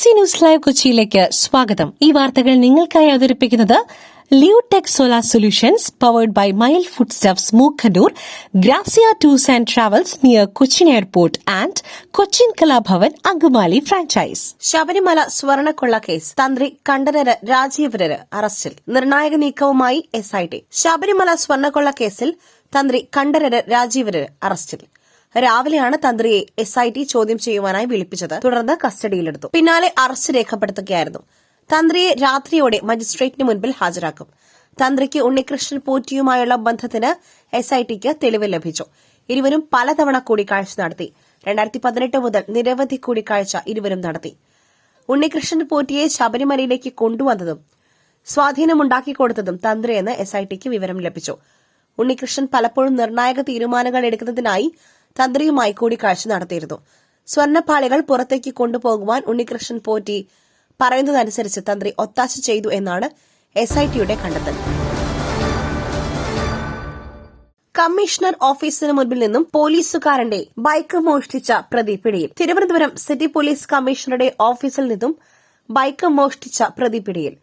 BBC news live കൊച്ചിയിലേക്ക് സ്വാഗതം. ഈ വാർത്തകൾ നിങ്ങൾക്കായി അവതരിപ്പിക്കുന്നത് Leotech solar solutions powered by mile foodstuffs Mookkannoor, Grazia tours and travels near Cochin airport and Cochin Kalabhavan Angamaly franchise. Sabarimala സ്വർണ്ണക്കൊള്ള കേസ് തന്ത്രി കണ്ഠരര് രാജീവരര് അറസ്റ്റിൽ. നിർണായക നീക്കവുമായി SIT. ശബരിമല സ്വർണ്ണക്കൊള്ള കേസിൽ തന്ത്രി കണ്ഠരര് രാജീവരര് അറസ്റ്റിൽ. രാവിലെയാണ് തന്ത്രിയെ SIT ചോദ്യം ചെയ്യുവാനായി വിളിപ്പിച്ചത്. തുടർന്ന് കസ്റ്റഡിയിലെടുത്തു. പിന്നാലെ അറസ്റ്റ് രേഖപ്പെടുത്തുകയായിരുന്നു. തന്ത്രിയെ രാത്രിയോടെ മജിസ്ട്രേറ്റിന് മുൻപിൽ ഹാജരാക്കും. തന്ത്രിക്ക് ഉണ്ണികൃഷ്ണൻ പോറ്റിയുമായുള്ള ബന്ധത്തിന് SITക്ക് തെളിവ് ലഭിച്ചു. ഇരുവരും പലതവണ കൂടിക്കാഴ്ച നടത്തി. 2018 മുതൽ നിരവധി കൂടിക്കാഴ്ച ഇരുവരും നടത്തി. ഉണ്ണികൃഷ്ണൻ പോറ്റിയെ ശബരിമലയിലേക്ക് കൊണ്ടുവന്നതും സ്വാധീനമുണ്ടാക്കിക്കൊടുത്തതും തന്ത്രിയെന്ന് SITക്ക് വിവരം ലഭിച്ചു. ഉണ്ണികൃഷ്ണൻ പലപ്പോഴും നിർണായക തീരുമാനങ്ങൾ എടുക്കുന്നതിനായി തന്ത്രിയുമായി കൂടിക്കാഴ്ച നടത്തിയിരുന്നു. സ്വർണ്ണപ്പാളികൾ പുറത്തേക്ക് കൊണ്ടുപോകുവാൻ ഉണ്ണികൃഷ്ണൻ പോറ്റി പറയുന്നതനുസരിച്ച് തന്ത്രി ഒത്താശ ചെയ്തു എന്നാണ് SITയുടെ കണ്ടെത്തൽ. കമ്മീഷണർ ഓഫീസിന് മുൻപിൽ നിന്നും പോലീസുകാരന്റെ ബൈക്ക് മോഷ്ടിച്ച പ്രതി പിടിയിൽ. തിരുവനന്തപുരം സിറ്റി പോലീസ് കമ്മീഷണറുടെ ഓഫീസിൽ നിന്നും ബൈക്ക് മോഷ്ടിച്ച പ്രതി പിടിയിൽ.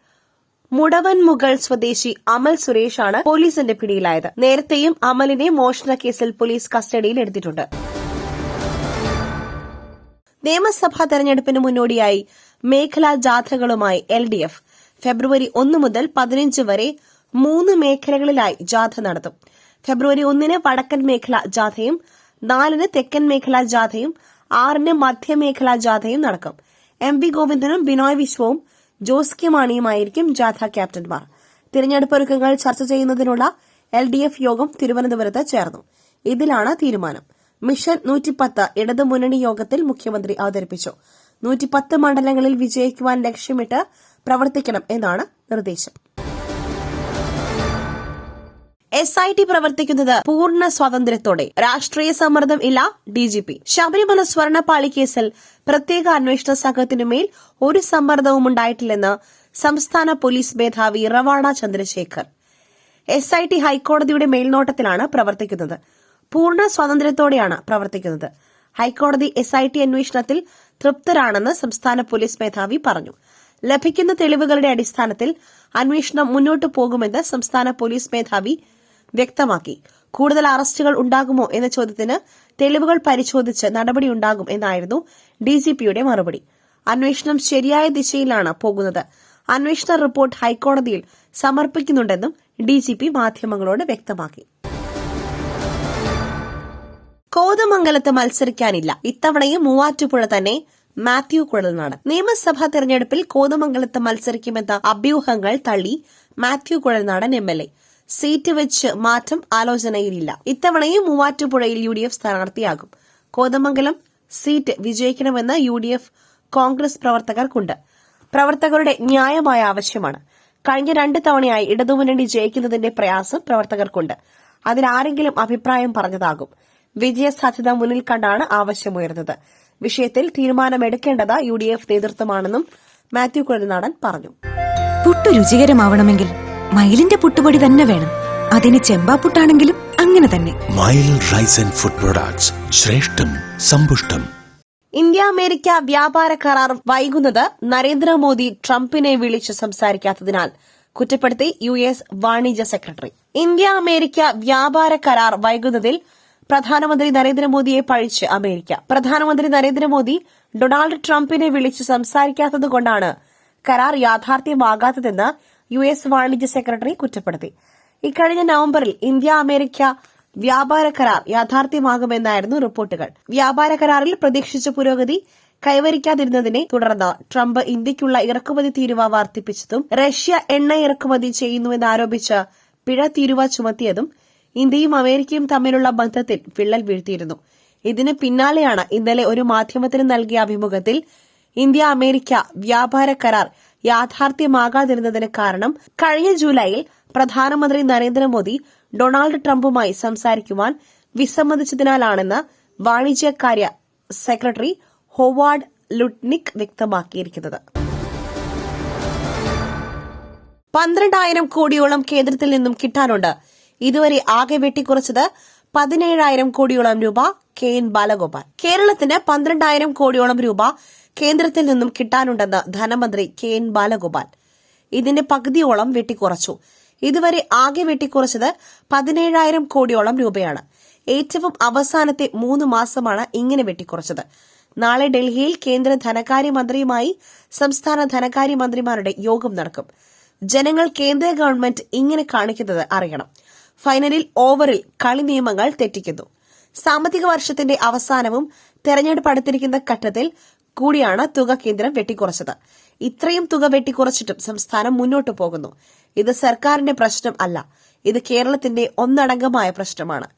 മുടവൻമുകൾ സ്വദേശി അമൽ സുരേഷാണ് പോലീസിന്റെ പിടിയിലായത്. നേരത്തെയും അമലിനെ മോഷണ കേസിൽ പോലീസ് കസ്റ്റഡിയിൽ എടുത്തിട്ടുണ്ട്. നിയമസഭാ തെരഞ്ഞെടുപ്പിന് മുന്നോടിയായി മേഖലാ ജാഥകളുമായി LDF ഫെബ്രുവരി 1 മുതൽ 15 വരെ 3 മേഖലകളിലായി ജാഥ നടത്തും. ഫെബ്രുവരി 1 വടക്കൻ മേഖലാ ജാഥയും 4 തെക്കൻ മേഖലാ ജാഥയും 6 മധ്യമേഖലാ ജാഥയും നടക്കും. MV ഗോവിന്ദനും ബിനോയ് വിശ്വവും ജോസ് കെ മാണിയുമായിരിക്കും ജാഥ ക്യാപ്റ്റന്മാർ. തിരഞ്ഞെടുപ്പ് ഒരുക്കങ്ങൾ ചർച്ച ചെയ്യുന്നതിനുള്ള LDF യോഗം തിരുവനന്തപുരത്ത് ചേർന്നു. ഇതിലാണ് തീരുമാനം. മിഷൻ 110 ഇടതുമുന്നണി യോഗത്തിൽ മുഖ്യമന്ത്രി അവതരിപ്പിച്ചു. 110 മണ്ഡലങ്ങളിൽ വിജയിക്കുവാൻ ലക്ഷ്യമിട്ട് പ്രവർത്തിക്കണം എന്നാണ് നിർദ്ദേശം. SIT പ്രവർത്തിക്കുന്നത് പൂർണ്ണ സ്വാതന്ത്ര്യത്തോടെ. രാഷ്ട്രീയ സമ്മർദ്ദം ഇല്ല DGP. ശബരിമല സ്വർണ്ണപ്പാളി കേസിൽ പ്രത്യേക അന്വേഷണ സംഘത്തിനുമേൽ ഒരു സമ്മർദ്ദവും ഉണ്ടായിട്ടില്ലെന്ന് സംസ്ഥാന പോലീസ് മേധാവി റവാഡ ചന്ദ്രശേഖർ. SIT ഹൈക്കോടതിയുടെ മേൽനോട്ടത്തിലാണ് പ്രവർത്തിക്കുന്നത്. പൂർണ്ണ സ്വാതന്ത്ര്യത്തോടെയാണ് പ്രവർത്തിക്കുന്നത്. ഹൈക്കോടതി SIT അന്വേഷണത്തിൽ തൃപ്തരാണെന്ന് സംസ്ഥാന പോലീസ് മേധാവി പറഞ്ഞു. ലഭിക്കുന്ന തെളിവുകളുടെ അടിസ്ഥാനത്തിൽ അന്വേഷണം മുന്നോട്ടു പോകുമെന്ന് സംസ്ഥാന പോലീസ് മേധാവി വ്യക്തമാക്കി. കൂടുതൽ അറസ്റ്റുകൾ ഉണ്ടാകുമോ എന്ന ചോദ്യത്തിന് തെളിവുകൾ പരിശോധിച്ച് നടപടിയുണ്ടാകും എന്നായിരുന്നു DGPയുടെ മറുപടി. അന്വേഷണം ശരിയായ ദിശയിലാണ് പോകുന്നത്. അന്വേഷണ റിപ്പോർട്ട് ഹൈക്കോടതിയിൽ സമർപ്പിക്കുന്നുണ്ടെന്നും DGP മാധ്യമങ്ങളോട് വ്യക്തമാക്കി. കോതമംഗലത്ത് മത്സരിക്കാനില്ല. ഇത്തവണയും മൂവാറ്റുപുഴ തന്നെ മാത്യു കുഴൽനാടൻ. നിയമസഭാ തെരഞ്ഞെടുപ്പിൽ കോതമംഗലത്ത് മത്സരിക്കുമെന്ന അഭ്യൂഹങ്ങൾ തള്ളി മാത്യു കുഴൽനാടൻ MLA. സീറ്റ് വെച്ച് മാറ്റം ആലോചനയിലില്ല. ഇത്തവണയും മൂവാറ്റുപുഴയിൽ UDF സ്ഥാനാർത്ഥിയാകും. കോതമംഗലം സീറ്റ് വിജയിക്കണമെന്ന് UDF കോൺഗ്രസ് പ്രവർത്തകർക്കുണ്ട്. പ്രവർത്തകരുടെ ന്യായമായ ആവശ്യമാണ്. കഴിഞ്ഞ 2 തവണയായി ഇടതുമുന്നണി ജയിക്കുന്നതിന്റെ പ്രയാസം പ്രവർത്തകർക്കുണ്ട്. അതിലാരെങ്കിലും അഭിപ്രായം പറഞ്ഞതാകും. വിജയസാധ്യത മുന്നിൽ കണ്ടാണ് ആവശ്യമുയർന്നത്. വിഷയത്തിൽ തീരുമാനമെടുക്കേണ്ടത് UDF നേതൃത്വമാണെന്നും മാത്യു കുഴൽനാടൻ പറഞ്ഞു. പുട്ടു രുചികരമാവണമെങ്കിൽ മയിലിന്റെ പുട്ടുപൊടി തന്നെ വേണം. അതിന് ചെമ്പാപ്പുട്ടാണെങ്കിലും അങ്ങനെ തന്നെ. മയിൽ റൈസ് ആൻഡ് ഫുഡ് പ്രൊഡക്ട്സ്, ശ്രേഷ്ഠം സമ്പുഷ്ടം. ഇന്ത്യ അമേരിക്ക വ്യാപാര കരാർ വൈകുന്നത് നരേന്ദ്രമോദി ട്രംപിനെ വിളിച്ച് സംസാരിക്കാത്തതിനാൽ കുറ്റപ്പെടുത്തി US വാണിജ്യ സെക്രട്ടറി. ഇന്ത്യ അമേരിക്ക വ്യാപാര കരാർ വൈകുന്നതിൽ പ്രധാനമന്ത്രി നരേന്ദ്രമോദിയെ പഴിച്ച് അമേരിക്ക. പ്രധാനമന്ത്രി നരേന്ദ്രമോദി ഡൊണാൾഡ് ട്രംപിനെ വിളിച്ച് സംസാരിക്കാത്തതുകൊണ്ടാണ് കരാർ യാഥാർത്ഥ്യമാകാത്തതെന്ന് US വാണിജ്യ സെക്രട്ടറി കുറ്റപ്പെടുത്തി. ഇക്കഴിഞ്ഞ നവംബറിൽ ഇന്ത്യ അമേരിക്ക വ്യാപാര കരാർ യാഥാർത്ഥ്യമാകുമെന്നായിരുന്നു റിപ്പോർട്ടുകൾ. വ്യാപാര കരാറിൽ പ്രതീക്ഷിച്ച പുരോഗതി കൈവരിക്കാതിരുന്നതിനെ തുടർന്ന് ട്രംപ് ഇന്ത്യയ്ക്കുള്ള ഇറക്കുമതി തീരുവ വർദ്ധിപ്പിച്ചതും റഷ്യ എണ്ണ ഇറക്കുമതി ചെയ്യുന്നുവെന്നാരോപിച്ച് പിഴ തീരുവ ചുമത്തിയതും ഇന്ത്യയും അമേരിക്കയും തമ്മിലുള്ള ബന്ധത്തിൽ വിള്ളൽ വീഴ്ത്തിയിരുന്നു. ഇതിന് പിന്നാലെയാണ് ഇന്നലെ ഒരു മാധ്യമത്തിന് നൽകിയ അഭിമുഖത്തിൽ ഇന്ത്യ അമേരിക്ക വ്യാപാര കരാർ യാഥാർത്ഥ്യമാകാതിരുന്നതിന് കാരണം കഴിഞ്ഞ ജൂലൈയിൽ പ്രധാനമന്ത്രി നരേന്ദ്രമോദി ഡൊണാൾഡ് ട്രംപുമായി സംസാരിക്കുവാൻ വിസമ്മതിച്ചതിനാലാണെന്ന് വാണിജ്യകാര്യ സെക്രട്ടറി ഹോവാർഡ് ലുട്നിക് വ്യക്തമാക്കിയിരിക്കുന്നത്. 12,000 കോടിയോളം കേന്ദ്രത്തിൽ നിന്നും കിട്ടാനുണ്ട്. ഇതുവരെ ആകെ വെട്ടിക്കുറച്ചത് 17,000 കോടിയോളം രൂപ കെ.എൻ. ബാലഗോപാൽ. കേരളത്തിന് 12,000 കോടിയോളം രൂപ കേന്ദ്രത്തിൽ നിന്നും കിട്ടാനുണ്ടെന്ന് ധനമന്ത്രി കെ.എൻ. ബാലഗോപാൽ. ഇതിന്റെ പകുതിയോളം വെട്ടിക്കുറച്ചു. ഇതുവരെ ആകെ വെട്ടിക്കുറച്ചത് 17,000 കോടിയോളം രൂപയാണ്. ഏറ്റവും അവസാനത്തെ 3 മാസമാണ് ഇങ്ങനെ വെട്ടിക്കുറച്ചത്. നാളെ ഡൽഹിയിൽ കേന്ദ്ര ധനകാര്യമന്ത്രിയുമായി സംസ്ഥാന ധനകാര്യമന്ത്രിമാരുടെ യോഗം നടക്കും. ജനങ്ങൾ കേന്ദ്ര ഗവൺമെന്റ് ഇങ്ങനെ കാണിക്കുന്നത് അറിയണം. ഫൈനലിൽ ഓവറിൽ കളി നിയമങ്ങൾ തെറ്റിക്കുന്നു. സാമ്പത്തിക വർഷത്തിന്റെ അവസാനവും തെരഞ്ഞെടുപ്പ് അടുത്തിരിക്കുന്ന ഘട്ടത്തിൽ കൂടിയാണ് തുക കേന്ദ്രം വെട്ടിക്കുറച്ചത്. ഇത്രയും തുക വെട്ടിക്കുറച്ചിട്ടും സംസ്ഥാനം മുന്നോട്ടു പോകുന്നു. ഇത് സർക്കാരിന്റെ പ്രശ്നം അല്ല, ഇത് കേരളത്തിന്റെ ഒന്നടങ്കമായ പ്രശ്നമാണ്.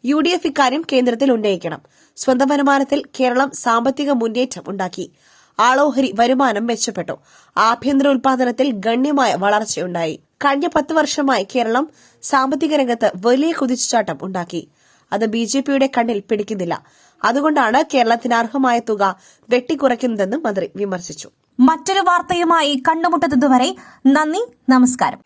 UDF ഇക്കാര്യം കേന്ദ്രത്തിൽ ഉന്നയിക്കണം. സ്വന്തം വരുമാനത്തിൽ കേരളം സാമ്പത്തിക മുന്നേറ്റം ഉണ്ടാക്കി. ആളോഹരി വരുമാനം മെച്ചപ്പെട്ടു. ആഭ്യന്തര ഉൽപാദനത്തിൽ ഗണ്യമായ വളർച്ചയുണ്ടായി. കഴിഞ്ഞ 10 വർഷമായി കേരളം സാമ്പത്തിക രംഗത്ത് വലിയ കുതിച്ചുചാട്ടം ഉണ്ടാക്കി. അത് BJPയുടെ കണ്ണിൽ പിടിക്കുന്നില്ല. അതുകൊണ്ടാണ് കേരളത്തിന് അർഹമായ തുക വെട്ടിക്കുറയ്ക്കുന്നതെന്നും മന്ത്രി വിമർശിച്ചു. മറ്റൊരു വാർത്തയുമായി കണ്ടുമുട്ടുന്നതുവരെ നന്ദി, നമസ്കാരം.